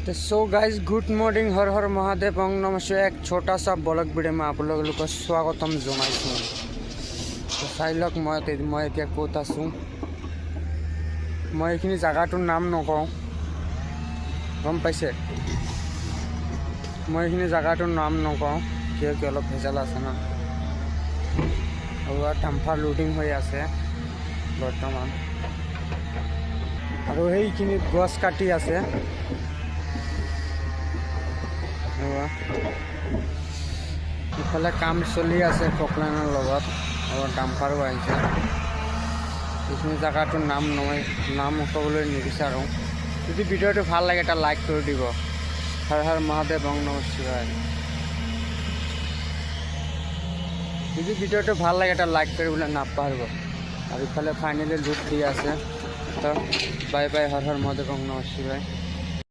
तो so guys good morning हर हर महादेव ओम नमः शिवाय। एक छोटा सा ब्लॉग वीडियो में आप लोगों को स्वागतम जनाइছোঁ। तो চাই লওক মই এতিয়া ক'ত আছোঁ। মই এইখিনি জায়গাটোৰ নাম নকওঁ, গম পাইছে। মই এইখিনি জায়গাটোৰ নাম নকওঁ কিয় অলপ ভেজাল আছে না। আৰু ডাম্পাৰ লোডিং হৈ আছে বৰ্তমান, আৰু সেইখিনিত গছ কাটি আছে। ইফালে কাম চলি আছে পকলাইনৰ লগত, আৰু ডাম্পাৰো আহিছে। এইখিনি জায়গাটোৰ নাম ক'বলৈ নিবিচাৰোঁ। যদি ভিডিঅ'টো ভাল লাগে এটা লাইক কৰি দিব। হৰ হৰ মহাদেৱ ওম নমঃ শিৱায়। যদি ভিডিঅ'টো ভাল লাগে এটা লাইক কৰিবলৈ নাপাহৰিব। আৰু ইফালে ফাইনেলি লুট দি আছে। তো বাই বাই, হৰ হৰ মহাদেৱ ওম নমঃ শিৱায়।